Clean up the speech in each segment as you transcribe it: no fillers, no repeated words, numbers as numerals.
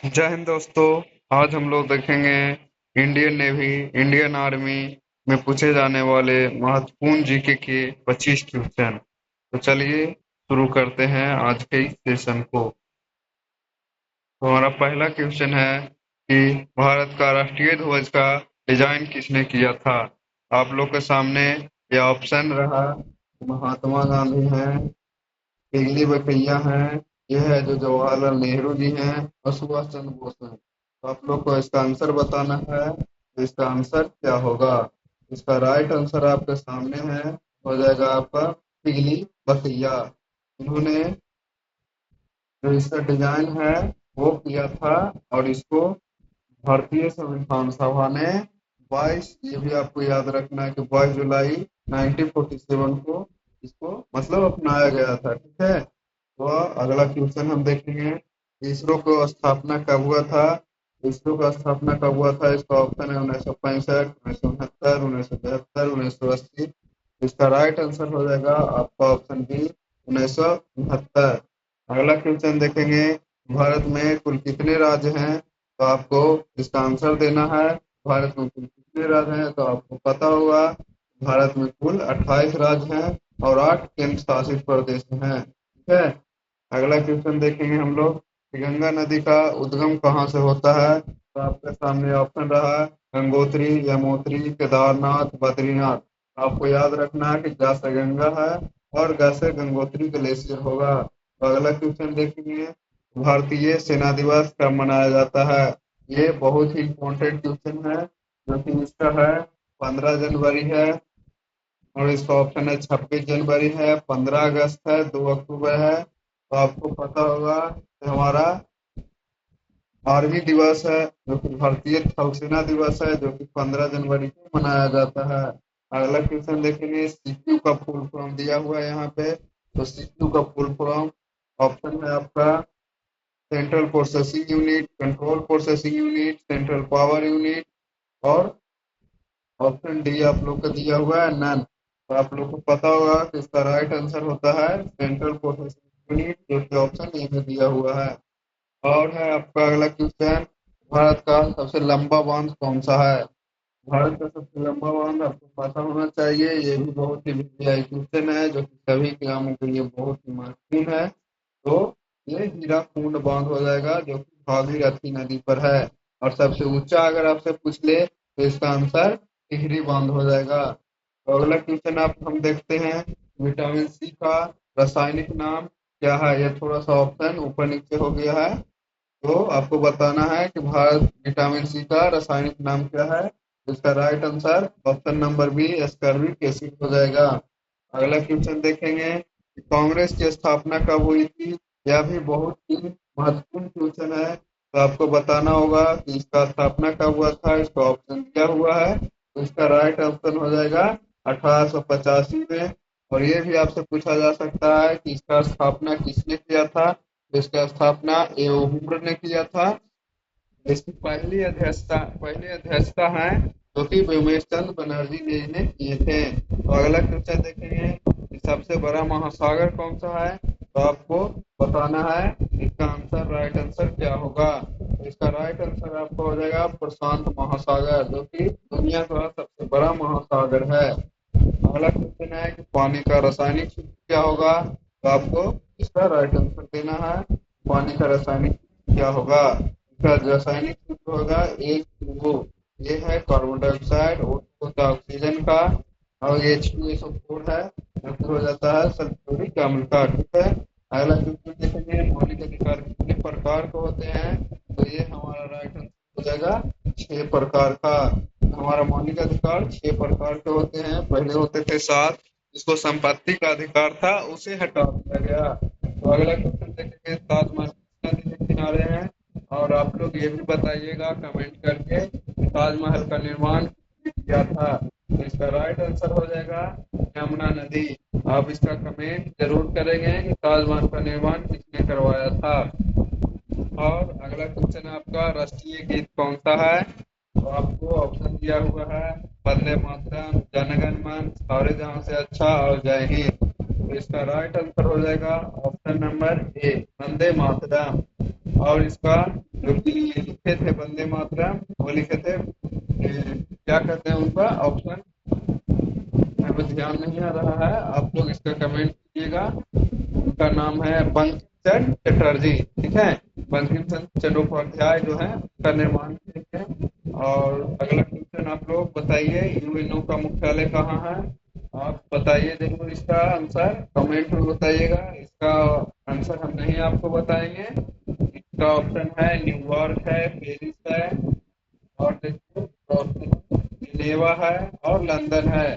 जय हिंद दोस्तों। आज हम लोग देखेंगे इंडियन नेवी, इंडियन आर्मी में पूछे जाने वाले महत्वपूर्ण जीके के 25 क्वेश्चन। तो चलिए शुरू करते हैं आज के इस सेशन को। तो हमारा पहला क्वेश्चन है कि भारत का राष्ट्रीय ध्वज का डिजाइन किसने किया था। आप लोग के सामने ये ऑप्शन रहा। महात्मा गांधी हैं, पिंगली वेंकैया हैं, ये है जो जवाहरलाल नेहरू जी हैं और सुभाष चंद्र बोस हैं। तो आप लोग को इसका आंसर बताना है। तो इसका आंसर क्या होगा? इसका राइट आंसर आपके सामने है, हो जाएगा आपका पिंगली वेंकैया। इन्होंने जो इसका डिजाइन है वो किया था, और इसको भारतीय संविधान सभा ने 22, ये भी आपको याद रखना है कि 22 जुलाई 1947 को इसको मतलब अपनाया गया था। ठीक है। तो अगला क्वेश्चन हम देखेंगे, इसरो को स्थापना कब हुआ था। इसरो का स्थापना कब हुआ था? इसका ऑप्शन है 1965, 1969, 1972, 1980। इसका राइट आंसर हो जाएगा आपका ऑप्शन बी, 1969। अगला क्वेश्चन देखेंगे, भारत में कुल कितने राज्य हैं? तो आपको इसका आंसर देना है। भारत में कुल कितने राज्य हैं तो आपको पता होगा। भारत में कुल 28 राज्य हैं और 8 केंद्र शासित प्रदेश हैं। ठीक है। अगला क्वेश्चन देखेंगे हम लोग कि गंगा नदी का उद्गम कहाँ से होता है। तो आपके सामने ऑप्शन रहा, गंगोत्री, यमुनोत्री, केदारनाथ, बद्रीनाथ। आपको याद रखना है कि गा से गंगा है और गा से गंगोत्री ग्लेशियर होगा। तो अगला क्वेश्चन देखेंगे, भारतीय सेना दिवस कब मनाया जाता है। ये बहुत ही इम्पोर्टेंट क्वेश्चन है, जो कि इसका है 15 जनवरी है, और इसका ऑप्शन है 26 जनवरी है, 15 अगस्त है, 2 अक्टूबर है। तो आपको पता होगा कि हमारा आर्मी दिवस है, जो कि भारतीय थल सेना दिवस है, जो कि 15 जनवरी को मनाया जाता है। अगला क्वेश्चन देखेंगे, सीपीयू का फुल फॉर्म दिया हुआ है यहाँ पे। तो सीपीयू का फुल फॉर्म ऑप्शन है आपका central processing unit, control processing unit, central power unit, और ऑप्शन डी आप लोग का दिया हुआ है नन। तो आप लोग को पता होगा कि इसका राइट आंसर होता है सेंट्रल प्रोसेसिंग यूनिट, जो कि ऑप्शन ए में दिया हुआ है। और है आपका अगला क्वेश्चन, भारत का सबसे लंबा बांध कौन सा है। भारत का सबसे लंबा बांध आपको पता होना चाहिए। ये भी बहुत ही क्वेश्चन है, जो कि सभी ग्रामों के लिए बहुत ही महत्वपूर्ण है। तो ये हीराकुंड बांध हो जाएगा, जो कि भागीरथी नदी पर है। और सबसे ऊंचा अगर आपसे पूछ ले तो इसका आंसर टिहरी बांध हो जाएगा। तो अगला क्वेश्चन आप हम देखते हैं, विटामिन सी का रासायनिक नाम क्या है। ये थोड़ा सा ऑप्शन ऊपर नीचे हो गया है, तो आपको बताना है कि भारत विटामिन सी का रासायनिक नाम क्या है। इसका right answer option number B, ascorbic acid हो जाएगा। अगला क्वेश्चन देखेंगे कि कांग्रेस की स्थापना कब हुई थी। यह भी बहुत ही महत्वपूर्ण क्वेश्चन है, तो आपको बताना होगा कि इसका स्थापना कब हुआ था। इसका ऑप्शन दिया हुआ है, तो इसका राइट ऑप्शन हो जाएगा 1885 में। और ये भी आपसे पूछा जा सकता है कि इसका स्थापना किसने किया था। तो इसका स्थापना एओहुब्र ने किया था। इसकी पहली अध्यक्षता है जो कि व्योमेश चंद्र बनर्जी जी ने किए थे। तो अगला क्वेश्चन देखेंगे कि सबसे बड़ा महासागर कौन सा है। तो आपको बताना है इसका आंसर, राइट आंसर क्या होगा। तो इसका राइट आंसर आपको हो जाएगा प्रशांत महासागर, जो कि दुनिया का सबसे बड़ा महासागर है। अगला क्वेश्चन है कि पानी का रासायनिक सूत्र क्या होगा। तो आपको इसका राइट आंसर देना है। पानी का रासायनिक सूत्र क्या होगा? इसका रासायनिक सूत्र होगा H2O। ये है कार्बन डाइऑक्साइड, O2 होता है ऑक्सीजन का, और H2SO4 है, जो कि हो जाता है सल्फ्यूरिक अम्ल का। ठीक है। अगला क्वेश्चन देखेंगे, मौलिक अधिकार कितने प्रकार के होते हैं। तो ये हमारा राइट आंसर हो जाएगा 6 प्रकार का। हमारा मौलिक अधिकार 6 प्रकार के होते हैं। पहले होते थे 7, जिसको संपत्ति का अधिकार था उसे हटा दिया गया। तो अगला क्वेश्चन देखेंगे, ताजमहल किस नदी के किनारे हैं। और आप लोग ये भी बताइएगा कमेंट करके कि ताजमहल का निर्माण किसने किया था। तो इसका राइट आंसर हो जाएगा यमुना नदी। आप इसका कमेंट जरूर करेंगे कि ताजमहल का निर्माण किसने करवाया था। और अगला क्वेश्चन आपका, राष्ट्रीय गीत कौन सा है। तो आपको ऑप्शन दिया हुआ है, वंदे मातरम, जनगण मन, सारे जहां से अच्छा, और जय हिंद। तो इसका राइट आंसर हो जाएगा option number A, Vande Mataram. और इसका जो कि लिखे थे वंदे मातरम, वो लिखे थे क्या कहते हैं उनका ऑप्शन, मेरे को ध्यान नहीं आ रहा है, आप लोग इसका कमेंट कीजिएगा। उनका नाम है बंकिम चंद्र चटर्जी, ठीक है। बंकिम चंद्र चट्टोपाध्याय जो है उसका निर्माण किए थे। और अगला क्वेश्चन आप लोग बताइए, यूएनओ का मुख्यालय कहाँ है? आप बताइए जरूर इसका आंसर, कमेंट में बताइएगा। इसका आंसर हम नहीं आपको बताएंगे। इसका ऑप्शन है न्यूयॉर्क है, पेरिस है, और देखिए जिनेवा है, और लंदन है।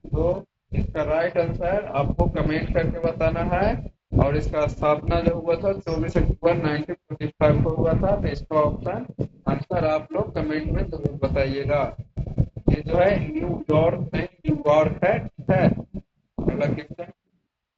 तो इसका राइट आंसर आपको कमेंट करके बताना है। और इसका स्थापना जो हुआ था 24 अक्टूबर 1945 को हुआ था। तो इसका ऑप्शन आंसर आप लोग कमेंट में जरूर बताइएगा। ये जो है न्यूयॉर्क नहीं, न्यूयॉर्क है, ठीक है। अगला क्वेश्चन,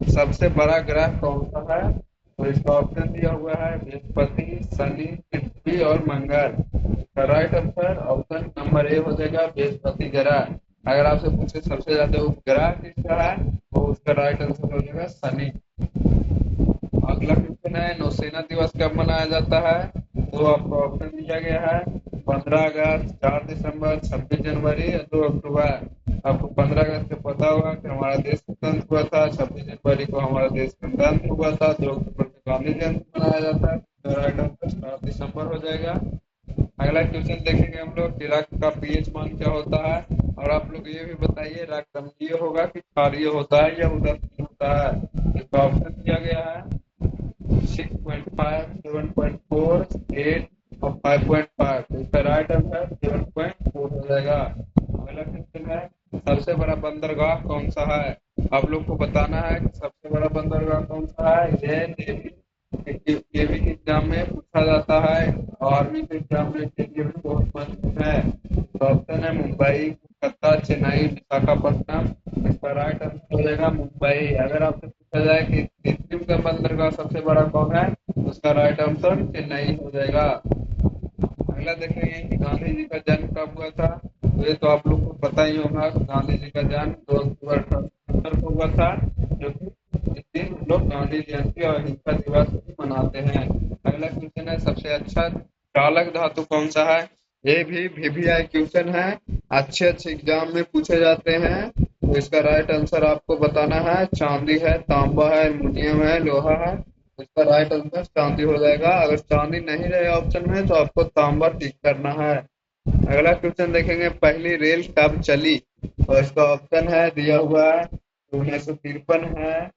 सबसे बड़ा ग्रह कौन सा है? तो इसका ऑप्शन दिया हुआ है बृहस्पति, शनि, पृथ्वी और मंगल। इसका right answer option number A हो जाएगा, बृहस्पति ग्रह। अगर आपसे पूछे सबसे ज्यादा उपग्रह किसका है, तो उसका राइट आंसर हो जाएगा शनि। अगला क्वेश्चन है, नौसेना दिवस कब मनाया जाता है? तो आपको ऑप्शन दिया गया है 15 अगस्त, 4 दिसंबर, 26 जनवरी या 2 अक्टूबर। आपको 15 अगस्त को पता होगा कि हमारा देश स्वतंत्र हुआ था, 26 जनवरी को हमारा देश गणतंत्र हुआ था, 2 अक्टूबर को गांधी जयंती मनाया जाता है। तो राइट आंसर 7 दिसंबर हो जाएगा। अगला क्वेश्चन देखेंगे हम लोग कि रक्त का पीएच मान क्या होता है? और आप लोग ये भी बताइए, रक्त अम्लीय होगा कि क्षारीय होता है या उदासीन होता है? इसका ऑप्शन दिया गया है 6.5, 7.4, 8 और 5.5। इसका राइट आंसर 7.4 हो जाएगा। अगला क्वेश्चन है, सबसे बड़ा बंदरगाह कौन सा है? आप लोग को बताना है कि सबसे बड़ा बंदरगाह कौन सा है। ये नेवी के एग्जाम में पूछा जाता है, और आर्मी के एग्जाम में के लिए भी बहुत मशहूर है। तो ऑप्शन है मुंबई, कोलकाता, चेन्नई, विशाखापट्टनम। इसका राइट आंसर हो जाएगा मुंबई। अगर आपसे पूछा जाए कि कृत्रिम का बंदरगाह सबसे बड़ा कौन है, तो उसका राइट आंसर चेन्नई हो जाएगा। अगला देखेंगे कि गांधी जी का जन्म कब हुआ था? तो ये तो आप लोग को पता ही होगा कि गांधी जी का जन्म 2 अक्टूबर 1870 को हुआ था, जो कि इस दिन हम लोग गांधी जयंती और अहिंसा दिवस भी मनाते हैं। अगला क्वेश्चन है, सबसे अच्छा चालक धातु कौन सा है? ये भी वीवीआई क्वेश्चन है, अच्छे अच्छे एग्जाम में पूछे जाते हैं। तो इसका राइट आंसर आपको बताना है, चांदी है, तांबा है, एल्युमिनियम है, लोहा है। इसका राइट आंसर चांदी हो जाएगा। अगर चांदी नहीं रहे ऑप्शन में तो आपको तांबा टिक करना है। अगला क्वेश्चन देखेंगे, पहली रेल कब चली? तो इसका ऑप्शन है दिया हुआ है 1953 है,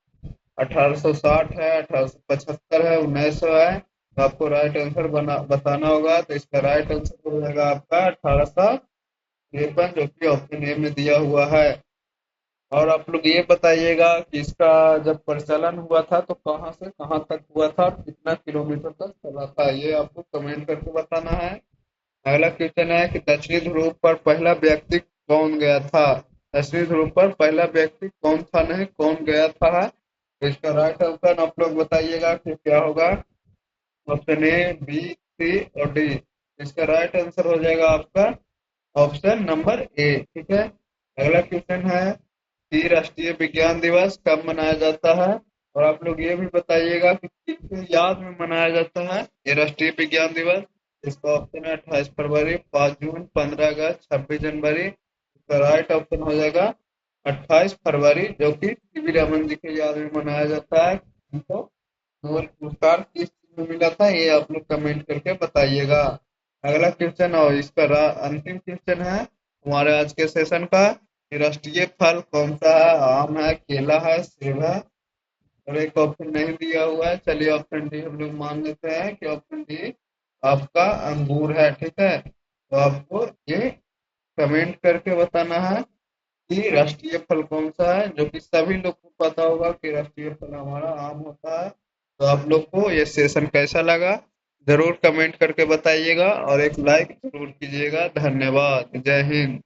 1860 है, 1875 है, 1900 है। तो आपको राइट आंसर बताना होगा। तो इसका राइट आंसर हो जाएगा आपका 1853, जो कि ऑप्शन ए में दिया हुआ है। और आप लोग ये बताइएगा कि इसका जब प्रचलन हुआ था तो कहाँ से कहाँ तक हुआ था और कितना किलोमीटर तक चला था, ये आपको कमेंट करके बताना है। अगला क्वेश्चन है कि दक्षिणी ध्रुव पर पहला व्यक्ति कौन गया था? दक्षिणी ध्रुव पर पहला व्यक्ति कौन था, नहीं कौन गया था? तो इसका राइट आंसर आप लोग बताइएगा कि क्या होगा। ऑप्शन ए, बी, सी और डी। इसका राइट आंसर हो जाएगा आपका ऑप्शन नंबर ए, ठीक है। अगला क्वेश्चन है कि राष्ट्रीय विज्ञान दिवस कब मनाया जाता है? और आप लोग ये भी बताइएगा कि किसकी याद में मनाया जाता है ये राष्ट्रीय विज्ञान दिवस। इसका ऑप्शन है 28 फरवरी, 5 जून, 15 अगस्त, 26 जनवरी। इसका राइट ऑप्शन हो जाएगा 28 फरवरी, जो कि सीवी रमन जी के याद में मनाया जाता है। उनको नोबेल पुरस्कार किस चीज में मिला था, ये आप लोग कमेंट करके बताइएगा। अगला क्वेश्चन और इसका अंतिम क्वेश्चन है हमारे आज के सेशन का, कि राष्ट्रीय फल कौन सा है? आम है, केला है, सेब है, और एक ऑप्शन नहीं दिया हुआ है। चलिए ऑप्शन डी हम लोग मान लेते हैं कि ऑप्शन डी आपका अंगूर है, ठीक है। तो आपको ये कमेंट करके बताना है कि राष्ट्रीय फल कौन सा है, जो कि सभी लोग को पता होगा कि राष्ट्रीय फल हमारा आम होता है। तो आप लोग को ये सेशन कैसा लगा जरूर कमेंट करके बताइएगा, और एक लाइक जरूर कीजिएगा। धन्यवाद, जय हिंद।